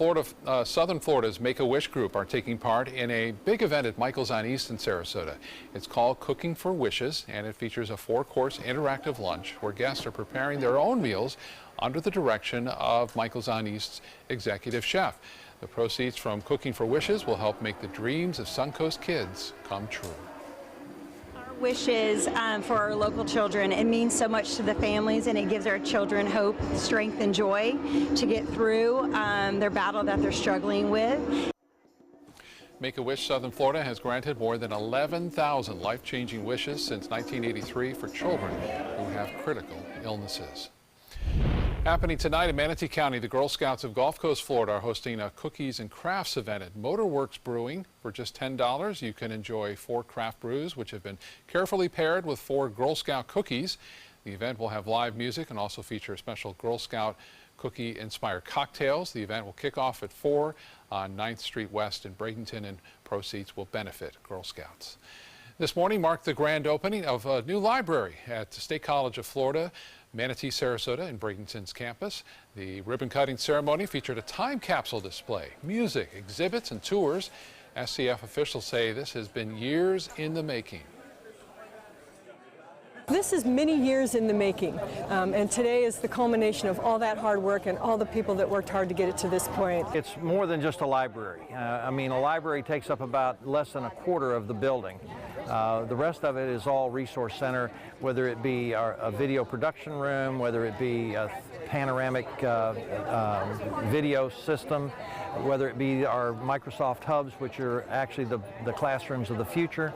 Southern Florida's Make-A-Wish group are taking part in a big event at Michael's on East in Sarasota. It's called Cooking for Wishes, and it features a 4-course interactive lunch where guests are preparing their own meals under the direction of Michael's on East's executive chef. The proceeds from Cooking for Wishes will help make the dreams of Suncoast kids come true. Wishes for our local children. It means so much to the families, and it gives our children hope, strength, and joy to get through their battle that they're struggling with. Make-A-Wish Southern Florida has granted more than 11,000 life-changing wishes since 1983 for children who have critical illnesses. Happening tonight in Manatee County, the Girl Scouts of Gulf Coast, Florida are hosting a cookies and crafts event at Motorworks Brewing. For just $10, you can enjoy 4 craft brews, which have been carefully paired with 4 Girl Scout cookies. The event will have live music and also feature special Girl Scout cookie-inspired cocktails. The event will kick off at 4 on 9th Street West in Bradenton, and proceeds will benefit Girl Scouts. This morning marked the grand opening of a new library at the State College of Florida, Manatee Sarasota in Bradenton's campus. The ribbon-cutting ceremony featured a time capsule display, music, exhibits, and tours. SCF officials say this has been years in the making. This is many years in the making, and today is the culmination of all that hard work and all the people that worked hard to get it to this point. It's more than just a library. I mean, a library takes up about less than a quarter of the building. The rest of it is all resource center, whether it be a video production room, whether it be a panoramic video system, whether it be our Microsoft hubs, which are actually the classrooms of the future.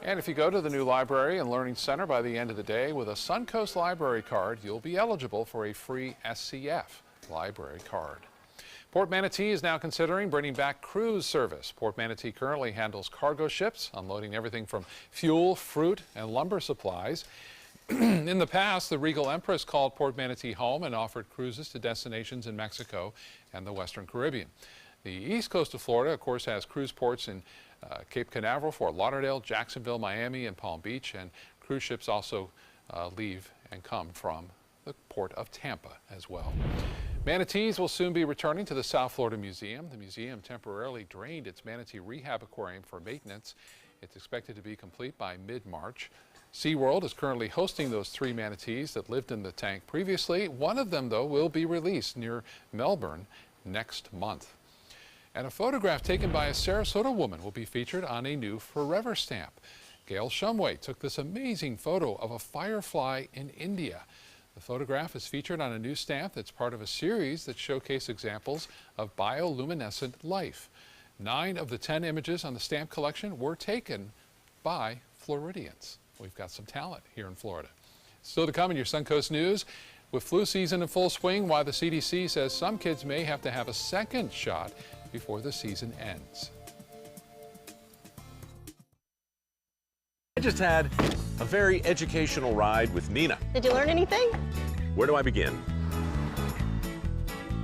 And if you go to the new library and learning center by the end of the day with a Suncoast Library card, you'll be eligible for a free SCF library card. Port Manatee is now considering bringing back cruise service. Port Manatee currently handles cargo ships, unloading everything from fuel, fruit, and lumber supplies. In the past, the Regal Empress called Port Manatee home and offered cruises to destinations in Mexico and the Western Caribbean. The east coast of Florida, of course, has cruise ports in Cape Canaveral, Fort Lauderdale, Jacksonville, Miami, and Palm Beach. And cruise ships also leave and come from the port of Tampa as well. Manatees will soon be returning to the South Florida Museum. The museum temporarily drained its manatee rehab aquarium for maintenance. It's expected to be complete by mid-March. SeaWorld is currently hosting those 3 manatees that lived in the tank previously. One of them, though, will be released near Melbourne next month. And a photograph taken by a Sarasota woman will be featured on a new Forever stamp. Gail Shumway took this amazing photo of a firefly in India. The photograph is featured on a new stamp that's part of a series that showcase examples of bioluminescent life. 9 of the 10 images on the stamp collection were taken by Floridians. We've got some talent here in Florida. Still to come in your Suncoast News, with flu season in full swing, why the CDC says some kids may have to have a second shot before the season ends. I just had a very educational ride with Nina. Did you learn anything? Where do I begin?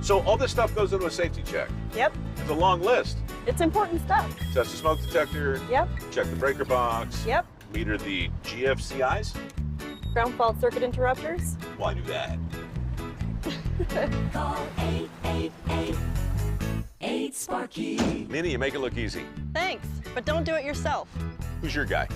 So all this stuff goes into a safety check. Yep. It's a long list. It's important stuff. Test the smoke detector. Yep. Check the breaker box. Yep. Meter the GFCIs. Ground fault circuit interrupters. Why do that? Call 888-8-SPARKY. Nina, you make it look easy. Thanks, but don't do it yourself. Who's your guy?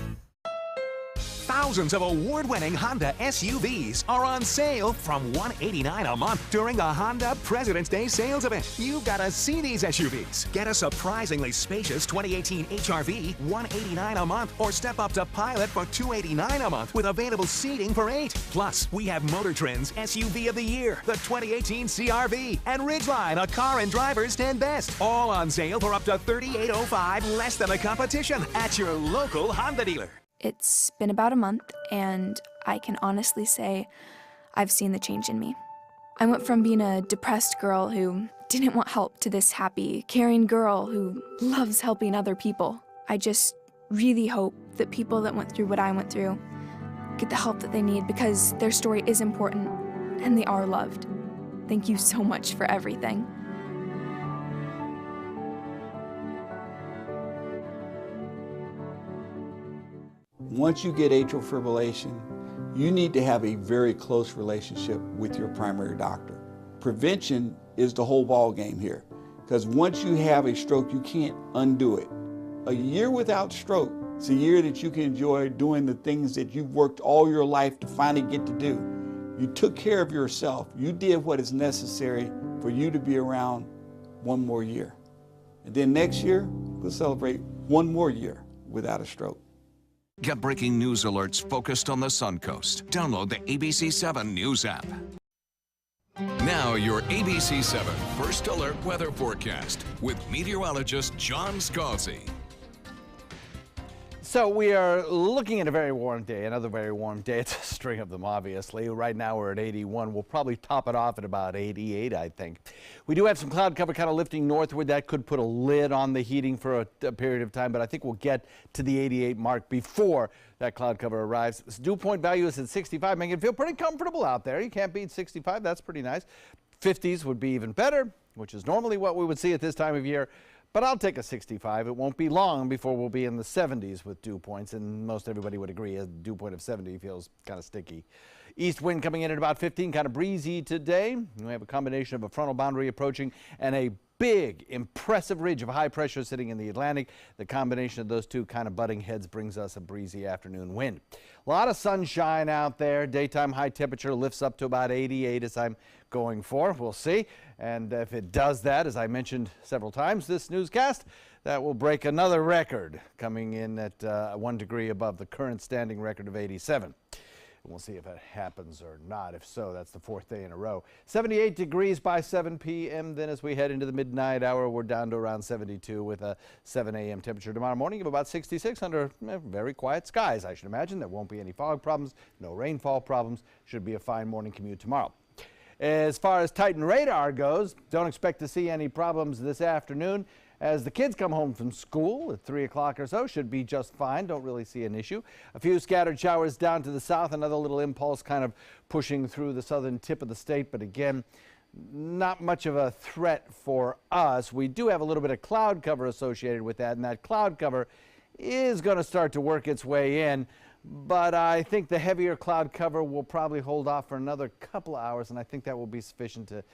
Thousands of award-winning Honda SUVs are on sale from $189 a month during the Honda President's Day sales event. You've got to see these SUVs. Get a surprisingly spacious 2018 HR-V, $189 a month, or step up to Pilot for $289 a month with available seating for 8. Plus, we have Motor Trend's SUV of the Year, the 2018 CR-V, and Ridgeline, a car and driver's 10 best. All on sale for up to $38.05, less than the competition at your local Honda dealer. It's been about a month, and I can honestly say I've seen the change in me. I went from being a depressed girl who didn't want help to this happy, caring girl who loves helping other people. I just really hope that people that went through what I went through get the help that they need, because their story is important and they are loved. Thank you so much for everything. Once you get atrial fibrillation, you need to have a very close relationship with your primary doctor. Prevention is the whole ball game here, because once you have a stroke, you can't undo it. A year without stroke is a year that you can enjoy doing the things that you've worked all your life to finally get to do. You took care of yourself. You did what is necessary for you to be around one more year. And then next year, we'll celebrate one more year without a stroke. Get breaking news alerts focused on the Suncoast. Download the ABC7 News app. Now your ABC7 First Alert Weather Forecast with meteorologist John Scalzi. So we are looking at a very warm day, another very warm day. It's a string of them, obviously. Right now we're at 81. We'll probably top it off at about 88, I think. We do have some cloud cover kind of lifting northward. That could put a lid on the heating for a period of time, but I think we'll get to the 88 mark before that cloud cover arrives. This dew point value is at 65, making it feel pretty comfortable out there. You can't beat 65. That's pretty nice. 50s would be even better, which is normally what we would see at this time of year. But I'll take a 65. It won't be long before we'll be in the 70s with dew points, and most everybody would agree a dew point of 70 feels kind of sticky. East wind coming in at about 15, kind of breezy today. We have a combination of a frontal boundary approaching and a big, impressive ridge of high pressure sitting in the Atlantic. The combination of those two kind of butting heads brings us a breezy afternoon wind. A lot of sunshine out there. Daytime high temperature lifts up to about 88 as I'm going for. We'll see. And if it does that, as I mentioned several times this newscast, that will break another record, coming in at 1 degree above the current standing record of 87. We'll see if it happens or not. If so, that's the 4th day in a row. 78 degrees by 7 p.m. Then as we head into the midnight hour, we're down to around 72 with a 7 a.m. temperature tomorrow morning of about 66 under very quiet skies, I should imagine. There won't be any fog problems, no rainfall problems. Should be a fine morning commute tomorrow. As far as Titan radar goes, don't expect to see any problems this afternoon. As the kids come home from school at 3 o'clock or so, should be just fine. Don't really see an issue. A few scattered showers down to the south, another little impulse kind of pushing through the southern tip of the state. But again, not much of a threat for us. We do have a little bit of cloud cover associated with that, and that cloud cover is going to start to work its way in. But I think the heavier cloud cover will probably hold off for another couple of hours, and I think that will be sufficient to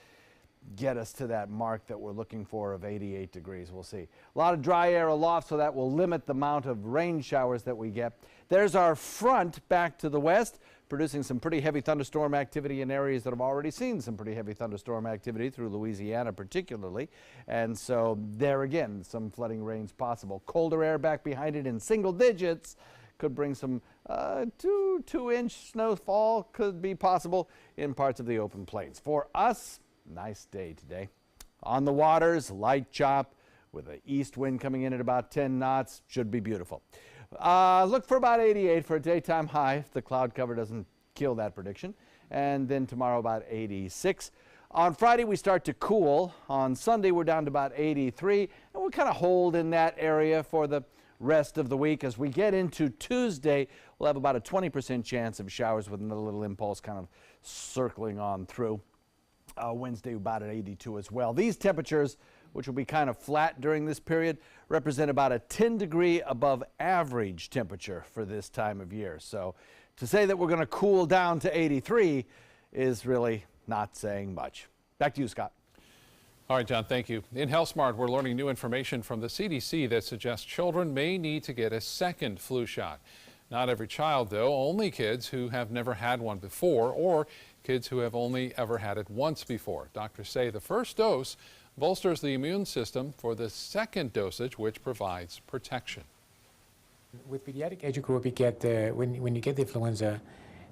get us to that mark that we're looking for of 88 degrees. We'll see. A lot of dry air aloft, so that will limit the amount of rain showers that we get. There's our front back to the west, producing some pretty heavy thunderstorm activity in areas that have already seen some pretty heavy thunderstorm activity through Louisiana particularly. And so there again, some flooding rains possible. Colder air back behind it in single digits could bring some 2-inch snowfall could be possible in parts of the open plains. For us, nice day today. On the waters, light chop with an east wind coming in at about 10 knots. Should be beautiful. Look for about 88 for a daytime high if the cloud cover doesn't kill that prediction. And then tomorrow about 86. On Friday we start to cool. On Sunday we're down to about 83. And we'll kind of hold in that area for the rest of the week. As we get into Tuesday, we'll have about a 20% chance of showers with another little impulse kind of circling on through. Wednesday about at 82 as well. These temperatures, which will be kind of flat during this period, represent about a 10-degree above average temperature for this time of year. So to say that we're going to cool down to 83 is really not saying much. Back to you, Scott. All right, John, thank you. In Health Smart, we're learning new information from the CDC that suggests children may need to get a second flu shot. Not every child, though, only kids who have never had one before or kids who have only ever had it once before. Doctors say the first dose bolsters the immune system for the second dosage, which provides protection. With pediatric age group, you get when you get the influenza,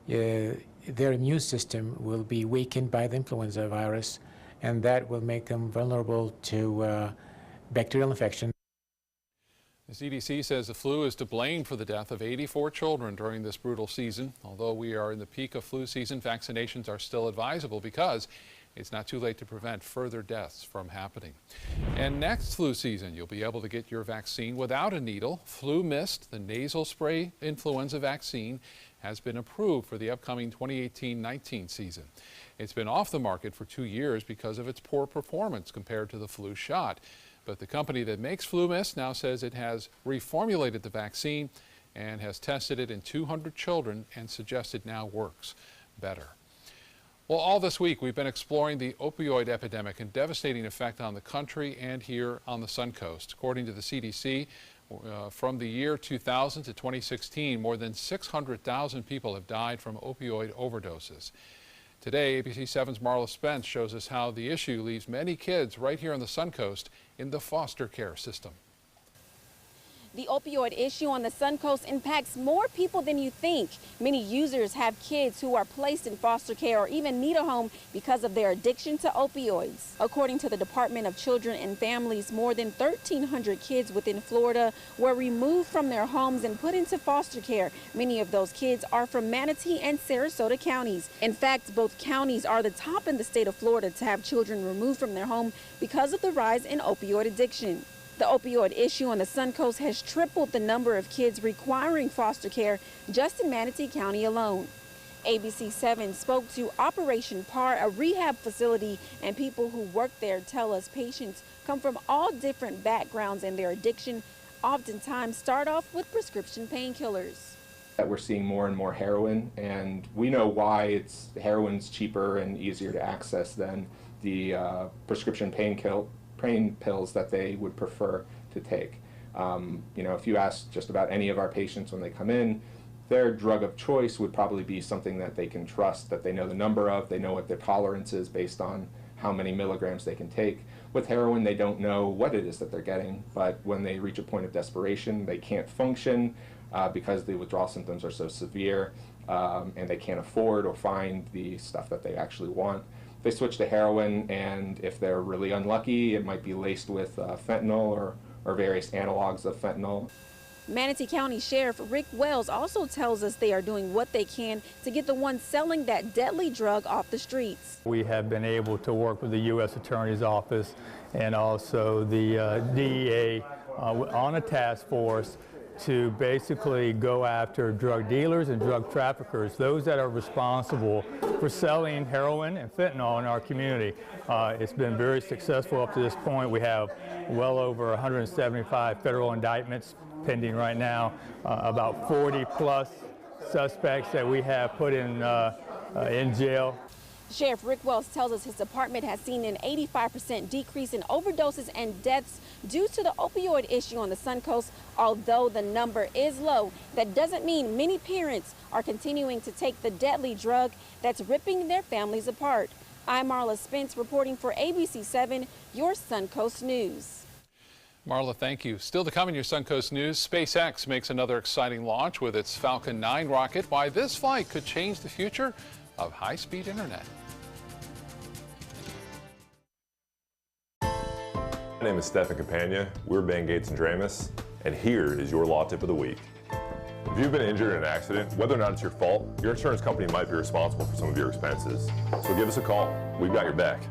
their immune system will be weakened by the influenza virus, and that will make them vulnerable to bacterial infection. The CDC says the flu is to blame for the death of 84 children during this brutal season. Although we are in the peak of flu season, vaccinations are still advisable because it's not too late to prevent further deaths from happening. And next flu season, you'll be able to get your vaccine without a needle. Flu Mist, the nasal spray influenza vaccine, has been approved for the upcoming 2018-19 season. It's been off the market for 2 years because of its poor performance compared to the flu shot. But the company that makes Flu Mist now says it has reformulated the vaccine and has tested it in 200 children and suggests it now works better. Well, all this week we've been exploring the opioid epidemic and devastating effect on the country and here on the Suncoast. According to the CDC, from the year 2000 to 2016, more than 600,000 people have died from opioid overdoses. Today, ABC 7's Marla Spence shows us how the issue leaves many kids right here on the Suncoast in the foster care system. The opioid issue on the Suncoast impacts more people than you think. Many users have kids who are placed in foster care or even need a home because of their addiction to opioids. According to the Department of Children and Families, more than 1,300 kids within Florida were removed from their homes and put into foster care. Many of those kids are from Manatee and Sarasota counties. In fact, both counties are the top in the state of Florida to have children removed from their home because of the rise in opioid addiction. The opioid issue on the Suncoast has tripled the number of kids requiring foster care just in Manatee County alone. ABC 7 spoke to Operation PAR, a rehab facility, and people who work there tell us patients come from all different backgrounds and their addiction oftentimes start off with prescription painkillers. We're seeing more and more heroin, and we know why heroin's cheaper and easier to access than the prescription pain pills that they would prefer to take. If you ask just about any of our patients when they come in, their drug of choice would probably be something that they can trust, that they know the number of, they know what their tolerance is based on how many milligrams they can take. With heroin, they don't know what it is that they're getting, but when they reach a point of desperation, they can't function because the withdrawal symptoms are so severe, and they can't afford or find the stuff that they actually want. They switch to heroin, and if they're really unlucky, it might be laced with fentanyl or various analogs of fentanyl. Manatee County Sheriff Rick Wells also tells us they are doing what they can to get the ones selling that deadly drug off the streets. We have been able to work with the U.S. Attorney's Office and also the DEA on a task force to basically go after drug dealers and drug traffickers, those that are responsible for selling heroin and fentanyl in our community. It's been very successful up to this point. We have well over 175 federal indictments pending right now, about 40 plus suspects that we have put in jail. Sheriff Rick Wells tells us his department has seen an 85% decrease in overdoses and deaths due to the opioid issue on the Suncoast. Although the number is low, that doesn't mean many parents are continuing to take the deadly drug that's ripping their families apart. I'm Marla Spence reporting for ABC 7, your Suncoast News. Marla, thank you. Still to come in your Suncoast News, SpaceX makes another exciting launch with its Falcon 9 rocket. Why this flight could change the future of high-speed internet. My name is Stefan Campagna. We're Ben Gates and Dramus, and here is your law tip of the week. If you've been injured in an accident, whether or not it's your fault, your insurance company might be responsible for some of your expenses. So give us a call. We've got your back.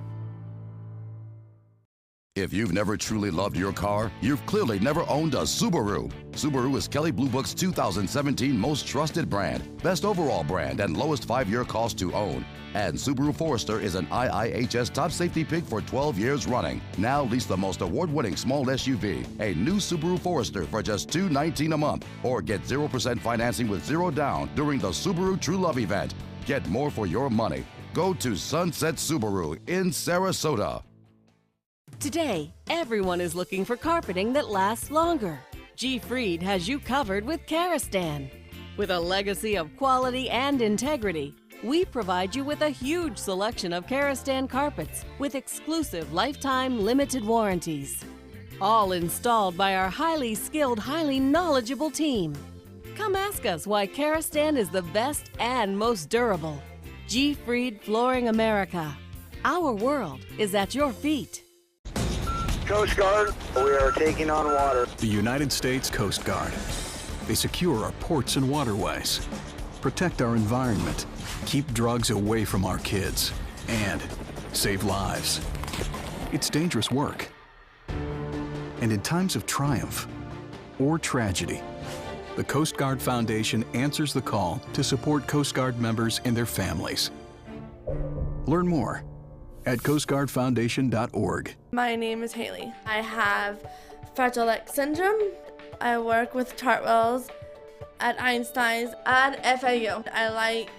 If you've never truly loved your car, you've clearly never owned a Subaru. Subaru is Kelley Blue Book's 2017 most trusted brand, best overall brand, and lowest 5-year cost to own. And Subaru Forester is an IIHS top safety pick for 12 years running. Now lease the most award-winning small SUV, a new Subaru Forester for just $219 a month, or get 0% financing with 0 down during the Subaru True Love event. Get more for your money. Go to Sunset Subaru in Sarasota. Today, everyone is looking for carpeting that lasts longer. G. Fried has you covered with Karastan. With a legacy of quality and integrity, we provide you with a huge selection of Karastan carpets with exclusive lifetime limited warranties. All installed by our highly skilled, highly knowledgeable team. Come ask us why Karastan is the best and most durable. G. Fried Flooring America. Our world is at your feet. Coast Guard, we are taking on water. The United States Coast Guard. They secure our ports and waterways, protect our environment, keep drugs away from our kids, and save lives. It's dangerous work. And in times of triumph or tragedy, the Coast Guard Foundation answers the call to support Coast Guard members and their families. Learn more at coastguardfoundation.org. My name is Haley. I have Fragile X syndrome. I work with Chartwells at Einstein's at FAU. I like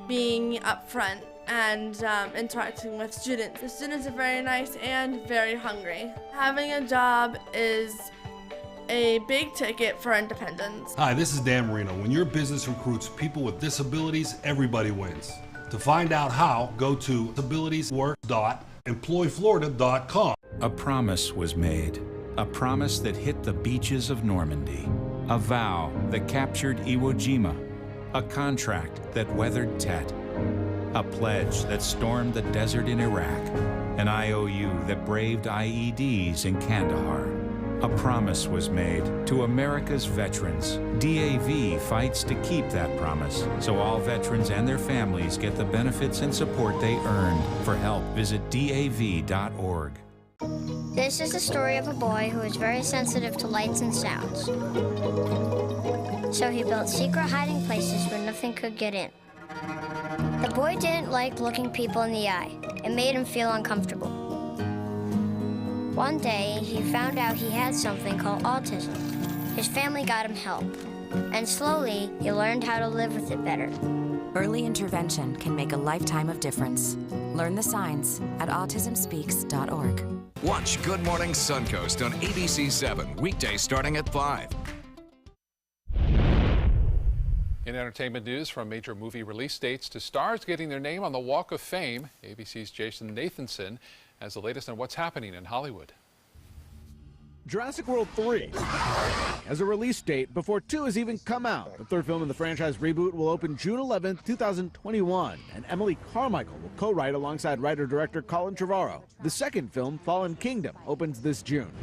being up front and interacting with students. The students are very nice and very hungry. Having a job is a big ticket for independence. Hi, this is Dan Marino. When your business recruits people with disabilities, everybody wins. To find out how, go to disabilitieswork.employflorida.com. A promise was made, a promise that hit the beaches of Normandy, a vow that captured Iwo Jima, a contract that weathered Tet, a pledge that stormed the desert in Iraq, an IOU that braved IEDs in Kandahar. A promise was made to America's veterans. DAV fights to keep that promise, so all veterans and their families get the benefits and support they earned. For help, visit DAV.org. This is the story of a boy who is very sensitive to lights and sounds. So he built secret hiding places where nothing could get in. The boy didn't like looking people in the eye. It made him feel uncomfortable. One day, he found out he had something called autism. His family got him help, and slowly, he learned how to live with it better. Early intervention can make a lifetime of difference. Learn the signs at autismspeaks.org. Watch Good Morning Suncoast on ABC 7, weekdays starting at 5. In entertainment news, from major movie release dates to stars getting their name on the Walk of Fame, ABC's Jason Nathanson has the latest on what's happening in Hollywood. Jurassic World 3 has a release date before 2 has even come out. The third film in the franchise reboot will open June 11, 2021, and Emily Carmichael will co-write alongside writer-director Colin Trevorrow. The second film, Fallen Kingdom, opens this June.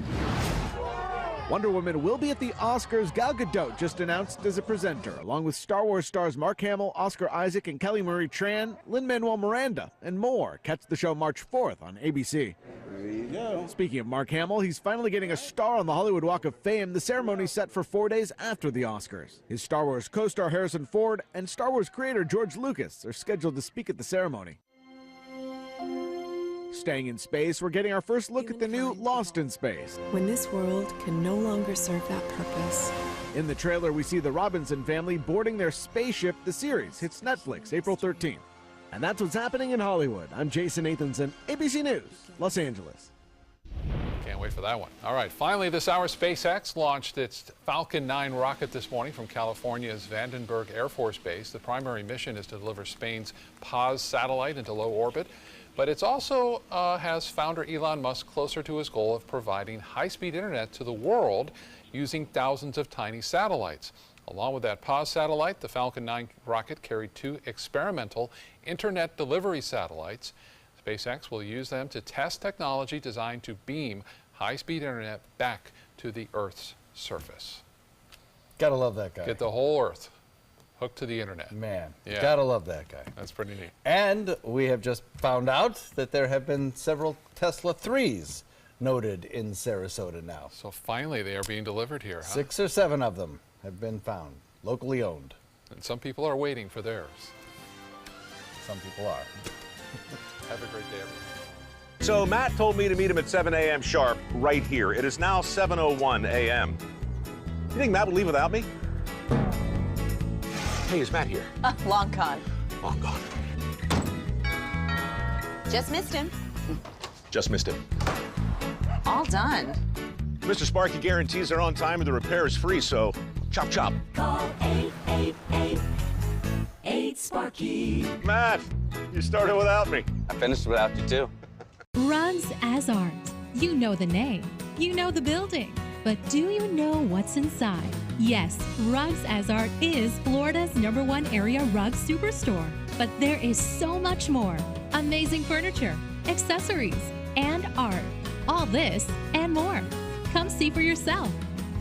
Wonder Woman will be at the Oscars. Gal Gadot just announced as a presenter, along with Star Wars stars Mark Hamill, Oscar Isaac, and Kelly Marie Tran, Lin-Manuel Miranda, and more. Catch the show March 4th on ABC. There you go. Speaking of Mark Hamill, he's finally getting a star on the Hollywood Walk of Fame. The ceremony set for 4 days after the Oscars. His Star Wars co-star Harrison Ford and Star Wars creator George Lucas are scheduled to speak at the ceremony. Staying in space, we're getting our first look at the new Lost in Space. When this world can no longer serve that purpose. In the trailer, we see the Robinson family boarding their spaceship. The series hits Netflix April 13th. And that's what's happening in Hollywood. I'm Jason Nathanson, ABC News, Los Angeles. Can't wait for that one. All right, finally this hour, SpaceX launched its Falcon 9 rocket this morning from California's Vandenberg Air Force Base. The primary mission is to deliver Spain's Paz satellite into low orbit, but it's also has founder Elon Musk closer to his goal of providing high-speed internet to the world using thousands of tiny satellites. Along with that Paz satellite, the Falcon 9 rocket carried 2 experimental internet delivery satellites. SpaceX will use them to test technology designed to beam high-speed internet back to the Earth's surface. Gotta love that guy. Get the whole Earth hooked to the internet. Man, Yeah. gotta love that guy. That's pretty neat. And we have just found out that there have been several Tesla 3s noted in Sarasota now. So finally they are being delivered here, huh? 6 or 7 of them have been found, locally owned. And some people are waiting for theirs. Some people are. Have a great day, everyone. So Matt told me to meet him at 7 a.m. sharp right here. It is now 7:01 a.m. You think Matt would leave without me? Hey, is Matt here? Long gone. Long gone. Just missed him. Just missed him. All done. Mr. Sparky guarantees they're on time and the repair is free, so chop chop. Call 888-8-SPARKY. Matt, you started without me. I finished without you too. Rugs as Art. You know the name, you know the building, but do you know what's inside? Yes, Rugs as Art is Florida's #1 area rug superstore. But there is so much more. Amazing furniture, accessories, and art. All this and more. Come see for yourself.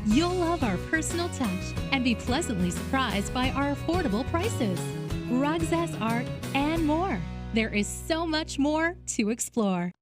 You'll love our personal touch and be pleasantly surprised by our affordable prices. Rugs as Art and more. There is so much more to explore.